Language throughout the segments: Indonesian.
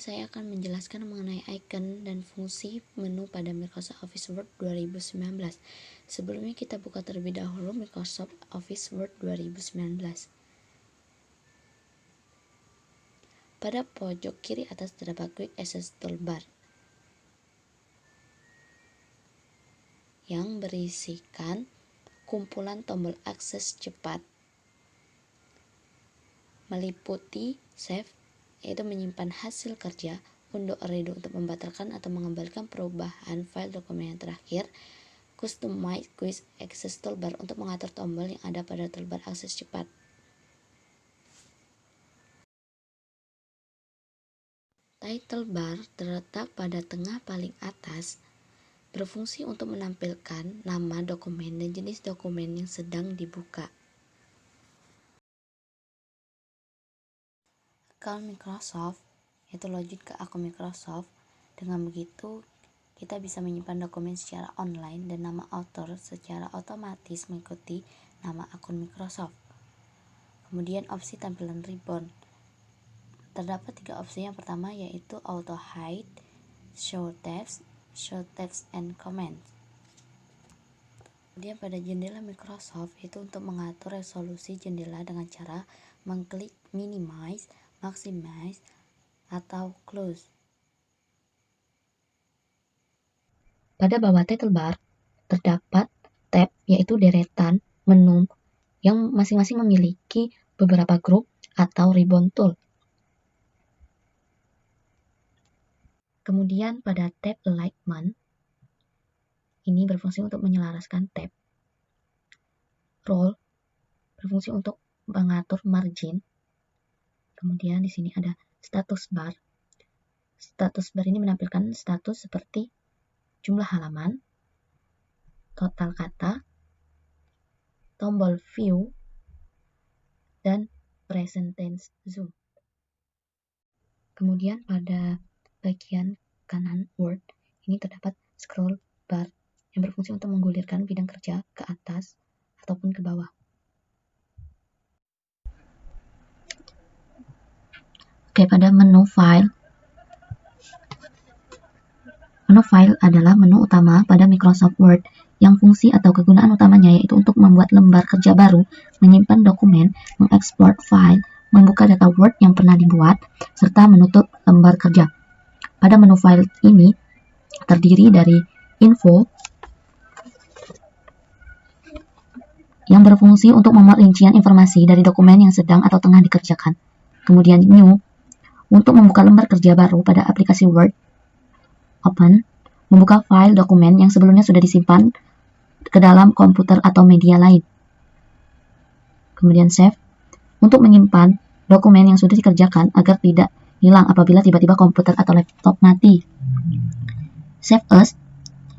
saya akan menjelaskan mengenai icon dan fungsi menu pada Microsoft Office Word 2019. Sebelumnya kita buka terlebih dahulu Microsoft Office Word 2019. Pada pojok kiri atas terdapat Quick Access Toolbar yang berisikan kumpulan tombol akses cepat, meliputi Save, yaitu menyimpan hasil kerja, Undo Redo untuk membatalkan atau mengembalikan perubahan file dokumen yang terakhir, Customize Quick Access Toolbar untuk mengatur tombol yang ada pada toolbar akses cepat. Title bar terletak pada tengah paling atas, berfungsi untuk menampilkan nama dokumen dan jenis dokumen yang sedang dibuka. Akun Microsoft, yaitu login ke akun Microsoft. Dengan begitu, kita bisa menyimpan dokumen secara online dan nama author secara otomatis mengikuti nama akun Microsoft. Kemudian opsi tampilan ribbon. Terdapat 3 opsi. Yang pertama yaitu Auto Hide, Show Text and Comments. Kemudian pada jendela Microsoft itu untuk mengatur resolusi jendela dengan cara mengklik Minimize, Maximize, atau Close. Pada bawah title bar terdapat tab yaitu deretan menu yang masing-masing memiliki beberapa grup atau ribbon tool. Kemudian pada tab Alignment ini berfungsi untuk menyelaraskan tab. Roll berfungsi untuk mengatur margin. Kemudian di sini ada status bar. Status bar ini menampilkan status seperti jumlah halaman, total kata, tombol view, dan present tense zoom. Kemudian pada bagian kanan Word ini terdapat scroll bar yang berfungsi untuk menggulirkan bidang kerja ke atas ataupun ke bawah. Oke, pada menu file. Menu file adalah menu utama pada Microsoft Word yang fungsi atau kegunaan utamanya yaitu untuk membuat lembar kerja baru, menyimpan dokumen, mengekspor file, membuka data Word yang pernah dibuat, serta menutup lembar kerja. Pada menu file ini terdiri dari info yang berfungsi untuk memerincian informasi dari dokumen yang sedang atau tengah dikerjakan. Kemudian new untuk membuka lembar kerja baru pada aplikasi Word. Open membuka file dokumen yang sebelumnya sudah disimpan ke dalam komputer atau media lain. Kemudian save untuk menyimpan dokumen yang sudah dikerjakan agar tidak hilang apabila tiba-tiba komputer atau laptop mati. Save as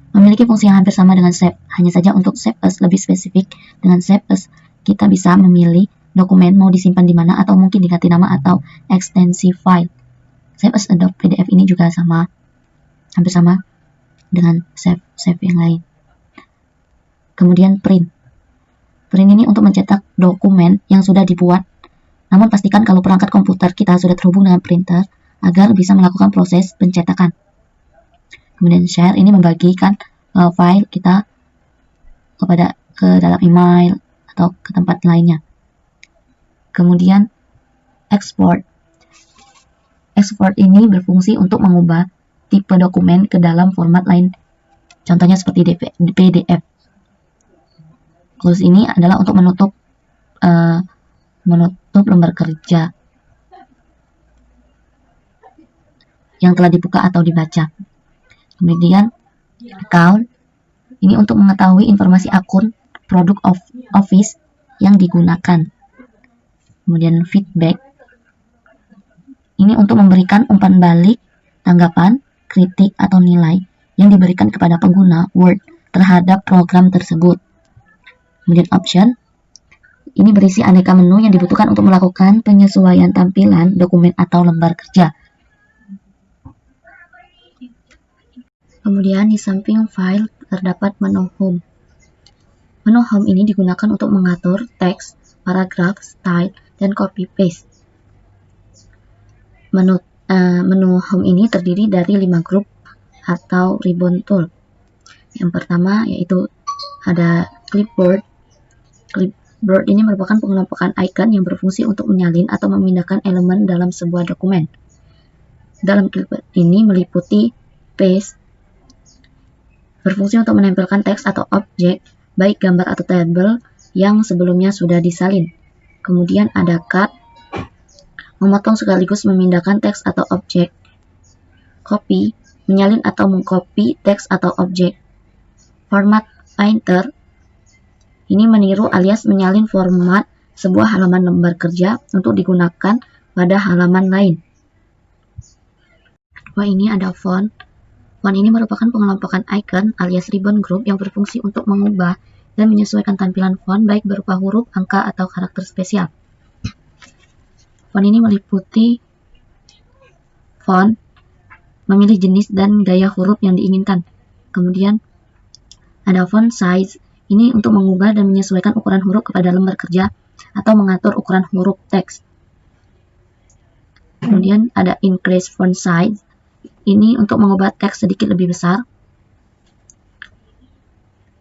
memiliki fungsi yang hampir sama dengan save, hanya saja untuk save as lebih spesifik. Dengan save as kita bisa memilih dokumen mau disimpan di mana atau mungkin diganti nama atau ekstensi file. Save as PDF ini juga sama, hampir sama dengan save yang lain. Kemudian print. Print ini untuk mencetak dokumen yang sudah dibuat. Namun pastikan kalau perangkat komputer kita sudah terhubung dengan printer agar bisa melakukan proses pencetakan. Kemudian share ini membagikan file kita ke dalam email atau ke tempat lainnya. Kemudian export. Export ini berfungsi untuk mengubah tipe dokumen ke dalam format lain. Contohnya seperti PDF. Close ini adalah untuk menutup lembar kerja yang telah dibuka atau dibaca. Kemudian account ini untuk mengetahui informasi akun produk Office yang digunakan. Kemudian feedback ini untuk memberikan umpan balik, tanggapan, kritik atau nilai yang diberikan kepada pengguna Word terhadap program tersebut. Kemudian option ini berisi aneka menu yang dibutuhkan untuk melakukan penyesuaian tampilan dokumen atau lembar kerja. Kemudian di samping file terdapat menu home. Menu home ini digunakan untuk mengatur teks, paragraf, style, dan copy paste. menu home ini terdiri dari 5 grup atau ribbon tool. Yang pertama yaitu ada clipboard. Clipboard ini merupakan pengelompokan icon yang berfungsi untuk menyalin atau memindahkan elemen dalam sebuah dokumen. Dalam clipboard ini meliputi paste, berfungsi untuk menempelkan teks atau objek, baik gambar atau tabel yang sebelumnya sudah disalin. Kemudian ada cut, memotong sekaligus memindahkan teks atau objek. Copy, menyalin atau mengcopy teks atau objek. Format painter, ini meniru alias menyalin format sebuah halaman lembar kerja untuk digunakan pada halaman lain. Wah, ini ada font. Font ini merupakan pengelompokan icon alias ribbon group yang berfungsi untuk mengubah dan menyesuaikan tampilan font baik berupa huruf, angka, atau karakter spesial. Font ini meliputi font, memilih jenis dan gaya huruf yang diinginkan. Kemudian ada font size, ini untuk mengubah dan menyesuaikan ukuran huruf kepada lembar kerja atau mengatur ukuran huruf teks. Kemudian ada increase font size, ini untuk mengubah teks sedikit lebih besar.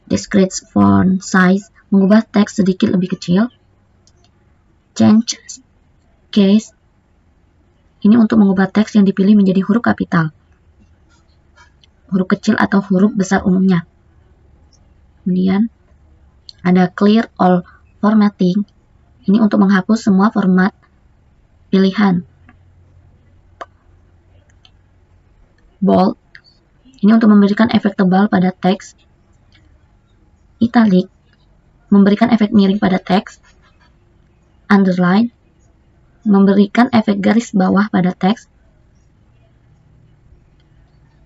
Decrease font size, mengubah teks sedikit lebih kecil. Change case, ini untuk mengubah teks yang dipilih menjadi huruf kapital, huruf kecil atau huruf besar umumnya. Kemudian ada clear all formatting, ini untuk menghapus semua format pilihan. Bold, ini untuk memberikan efek tebal pada teks. Italic, memberikan efek miring pada teks. Underline, memberikan efek garis bawah pada teks.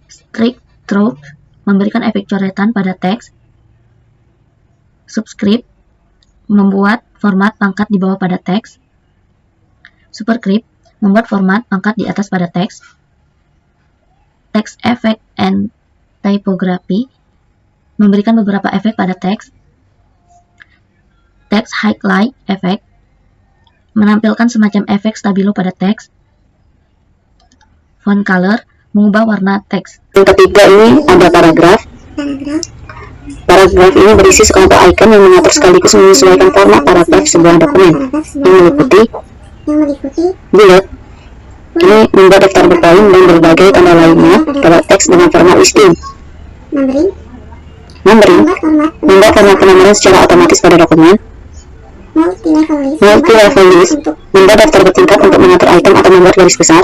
Strict through, memberikan efek coretan pada teks. Subscript, membuat format pangkat di bawah pada teks. Superscript, membuat format pangkat di atas pada teks. Text effect and typography, memberikan beberapa efek pada teks. Text highlight effect, menampilkan semacam efek stabilo pada teks. Font color, mengubah warna teks. Yang ketiga ini ada paragraf. Paragraf ini berisi sekelompok icon yang mengatur sekaligus menyesuaikan format paragraf sebuah dokumen, yang meliputi bullet, ini membuat daftar berpoin dan berbagai tanda lainnya pada teks dengan format listing. Numbering, membuat format penomoran secara otomatis pada dokumen. Multi-level list, membuat daftar bertingkat untuk mengatur item atau membuat garis besar.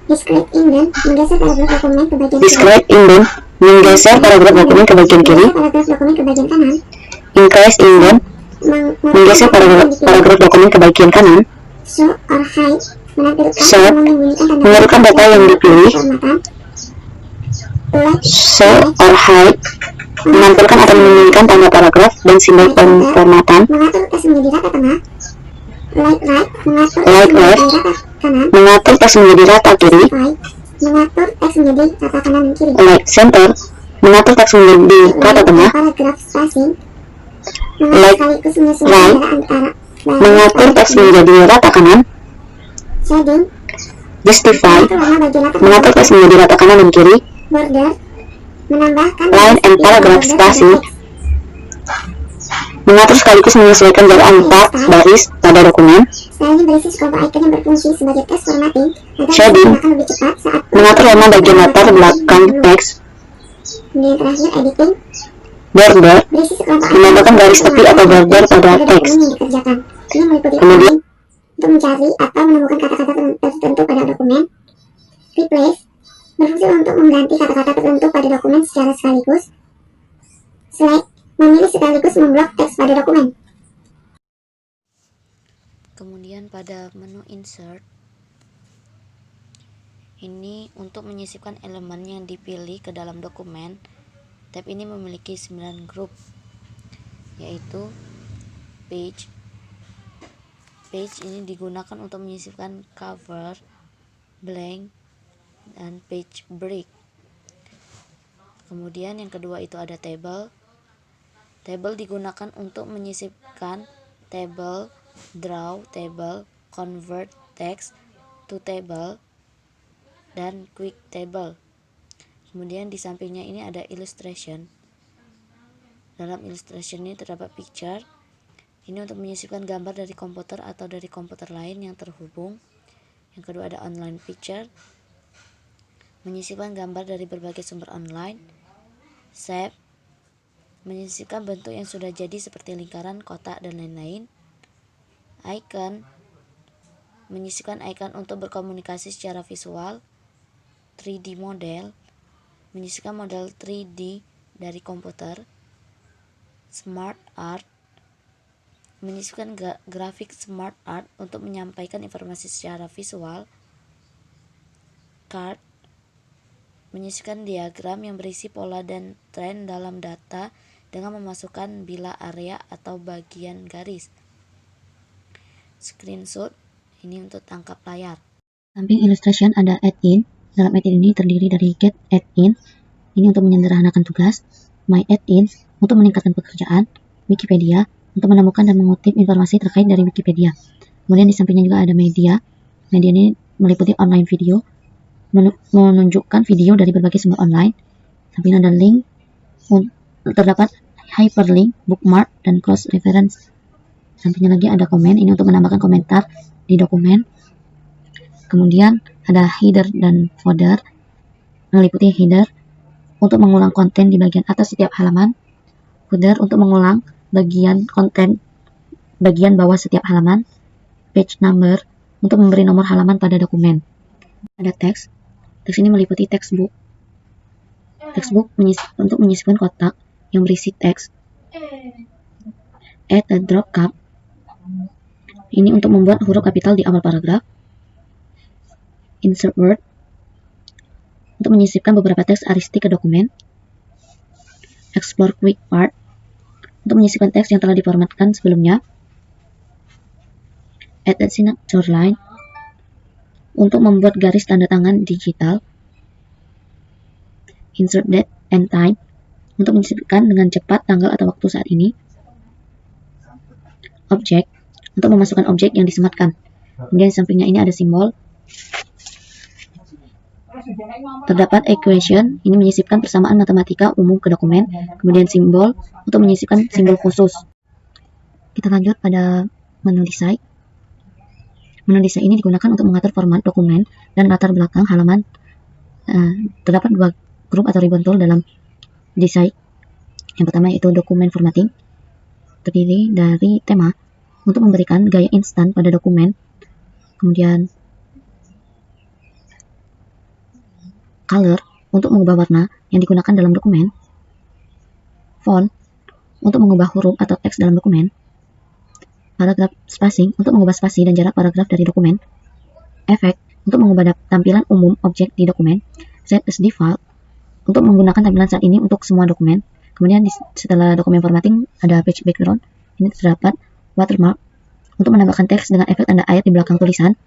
Discrete indent, menggeser paragraf dokumen ke bagian kiri. Increase indent, menggeser paragraf dokumen ke bagian kanan. Sort, menurunkan data yang dipilih. Show or hide, menampilkan atau menyembunyikan tanda paragraf dan simbol pemformatan. Light left, mengatur teks menjadi rata kiri. Light center, mengatur teks menjadi rata tengah. Light right, mengatur teks menjadi rata kanan. Justify, mengatur teks menjadi rata kanan dan kiri. Line and paragraph spacing, mengatur sekaligus menyesuaikan jarak antar baris pada dokumen. Shading, mengatur warna bagian latar belakang teks. Border, menambahkan garis tepi atau border pada teks. Kemudian untuk mencari atau menemukan kata-kata tertentu pada dokumen. Replace, berfungsi untuk mengganti kata-kata tertentu pada dokumen secara sekaligus. Select, memilih sekaligus memblok teks pada dokumen. Kemudian pada menu insert, ini untuk menyisipkan elemen yang dipilih ke dalam dokumen. Tab ini memiliki 9 grup, yaitu page. Page ini digunakan untuk menyisipkan cover, blank, dan page break. Kemudian yang kedua itu ada table. Table digunakan untuk menyisipkan table, draw table, convert text to table. dan quick table. Kemudian di sampingnya ini ada illustration. Dalam illustration ini terdapat picture. Ini untuk menyisipkan gambar dari komputer atau dari komputer lain yang terhubung. Yang kedua ada online picture, menyisipkan gambar dari berbagai sumber online. Shape, menyisipkan bentuk yang sudah jadi seperti lingkaran, kotak, dan lain-lain. Icon, menyisipkan icon untuk berkomunikasi secara visual. 3D model, menyisipkan model 3D dari komputer. Smart art, menyisipkan grafik smart art untuk menyampaikan informasi secara visual. Card, menyisipkan diagram yang berisi pola dan tren dalam data dengan memasukkan bilah area atau bagian garis. Screenshot, ini untuk tangkap layar. Samping illustration ada add-in. Dalam add-in ini terdiri dari get add-in, ini untuk menyederhanakan tugas, my add-in untuk meningkatkan pekerjaan, Wikipedia untuk menemukan dan mengutip informasi terkait dari Wikipedia. Kemudian di sampingnya juga ada media. Media ini meliputi online video, menunjukkan video dari berbagai sumber online. Sampingnya ada link, terdapat hyperlink, bookmark, dan cross reference. Sampingnya lagi ada komen, ini untuk menambahkan komentar di dokumen. Kemudian ada header dan footer, meliputi header untuk mengulang konten di bagian atas setiap halaman, footer untuk mengulang bagian konten bagian bawah setiap halaman, page number untuk memberi nomor halaman pada dokumen. Ada teks. Teks ini meliputi textbook. Textbook untuk menyisipkan kotak yang berisi teks. Add a drop cap. Ini untuk membuat huruf kapital di awal paragraf. Insert word untuk menyisipkan beberapa teks aristik ke dokumen. Explore quick part untuk menyisipkan teks yang telah diformatkan sebelumnya. Add a signature line untuk membuat garis tanda tangan digital. Insert date and time untuk menyisipkan dengan cepat tanggal atau waktu saat ini. Object untuk memasukkan objek yang disematkan. Kemudian di sampingnya ini ada simbol. Terdapat equation, ini menyisipkan persamaan matematika umum ke dokumen. Kemudian simbol untuk menyisipkan simbol khusus. Kita lanjut pada menu desain. Menu desain ini digunakan untuk mengatur format dokumen dan latar belakang halaman. Terdapat dua grup atau ribbon tool dalam desain. Yang pertama yaitu dokumen formatting, terdiri dari tema untuk memberikan gaya instan pada dokumen. Kemudian color untuk mengubah warna yang digunakan dalam dokumen. Font untuk mengubah huruf atau teks dalam dokumen. Paragraph spacing untuk mengubah spasi dan jarak paragraf dari dokumen. Efek untuk mengubah tampilan umum objek di dokumen. Set as default untuk menggunakan tampilan saat ini untuk semua dokumen. Kemudian setelah dokumen formatting ada page background. Ini terdapat watermark untuk menambahkan teks dengan efek tanda air di belakang tulisan.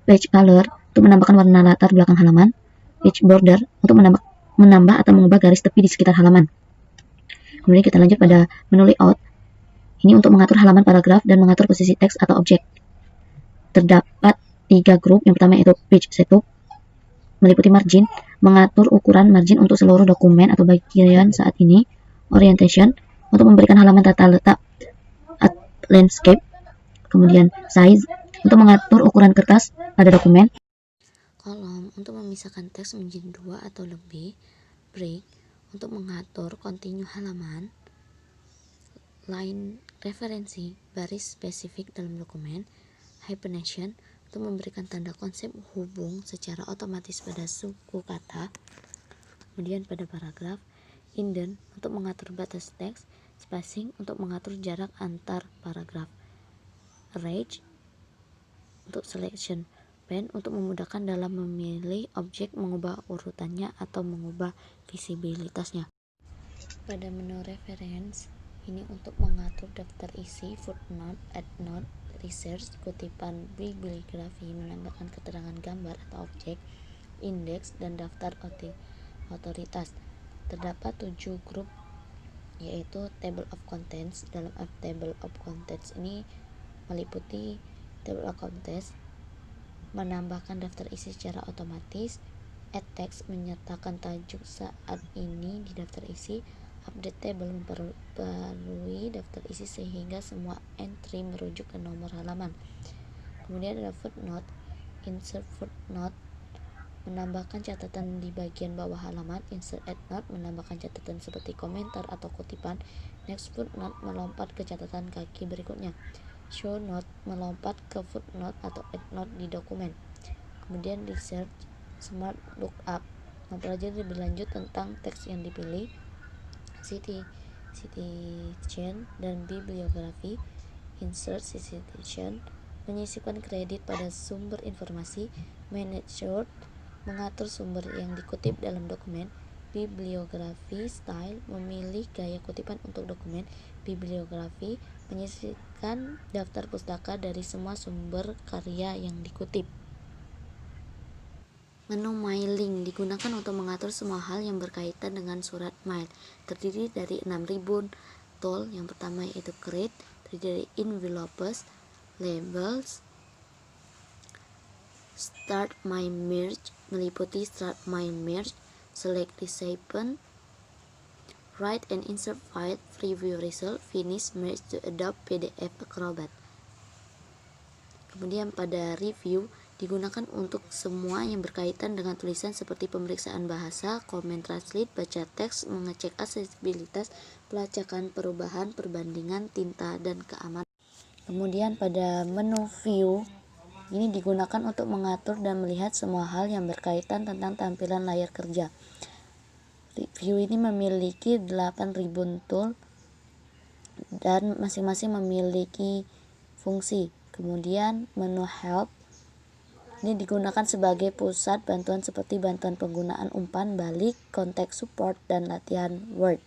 Page color untuk menambahkan warna latar belakang halaman. Page border untuk menambah atau mengubah garis tepi di sekitar halaman. Kemudian kita lanjut pada menu layout. Ini untuk mengatur halaman paragraf dan mengatur posisi teks atau objek. Terdapat 3 grup. Yang pertama yaitu page setup, meliputi margin, mengatur ukuran margin untuk seluruh dokumen atau bagian saat ini. Orientation untuk memberikan halaman tata letak landscape. Kemudian size untuk mengatur ukuran kertas pada dokumen. Kolom untuk memisahkan teks menjadi 2 atau lebih. Break untuk mengatur kontinu halaman. Line referensi baris spesifik dalam dokumen. Hyphenation untuk memberikan tanda konsep hubung secara otomatis pada suku kata. Kemudian pada paragraf. Indent untuk mengatur batas teks. Spacing untuk mengatur jarak antar paragraf. Arrange untuk selection pen untuk memudahkan dalam memilih objek, mengubah urutannya atau mengubah visibilitasnya. Pada menu reference ini untuk mengatur daftar isi, footnote, endnote, research, kutipan bibliografi, menambahkan keterangan gambar atau objek, indeks, dan daftar otoritas. Terdapat 7 grup yaitu table of contents. Dalam table of contents ini meliputi table of contents, menambahkan daftar isi secara otomatis, add text menyertakan tajuk saat ini di daftar isi. Update table memperbarui daftar isi sehingga semua entry merujuk ke nomor halaman. Kemudian ada footnote. Insert footnote menambahkan catatan di bagian bawah halaman. Insert endnote menambahkan catatan seperti komentar atau kutipan. Next footnote melompat ke catatan kaki berikutnya. Show note melompat ke footnote atau endnote di dokumen. Kemudian research smart lookup mempelajari lebih lanjut tentang teks yang dipilih. Citation dan bibliografi. Insert citation menyisipkan kredit pada sumber informasi. Manage source mengatur sumber yang dikutip dalam dokumen. Bibliografi style memilih gaya kutipan untuk dokumen. Bibliografi menyisipkan daftar pustaka dari semua sumber karya yang dikutip. Menu My Link digunakan untuk mengatur semua hal yang berkaitan dengan surat mail. Terdiri dari 6.000 tool. Yang pertama yaitu create, terdiri dari envelopes, labels, start my merge meliputi start my merge, select recipient, write and insert file, preview result, finish merge to Adobe PDF Acrobat. Kemudian pada review digunakan untuk semua yang berkaitan dengan tulisan seperti pemeriksaan bahasa, komen translate, baca teks, mengecek aksesibilitas, pelacakan, perubahan, perbandingan, tinta, dan keamanan. Kemudian pada menu view ini digunakan untuk mengatur dan melihat semua hal yang berkaitan tentang tampilan layar kerja. View ini memiliki 8.000 tool dan masing-masing memiliki fungsi. Kemudian menu help ini digunakan sebagai pusat bantuan seperti bantuan penggunaan umpan balik, konteks support, dan latihan Word.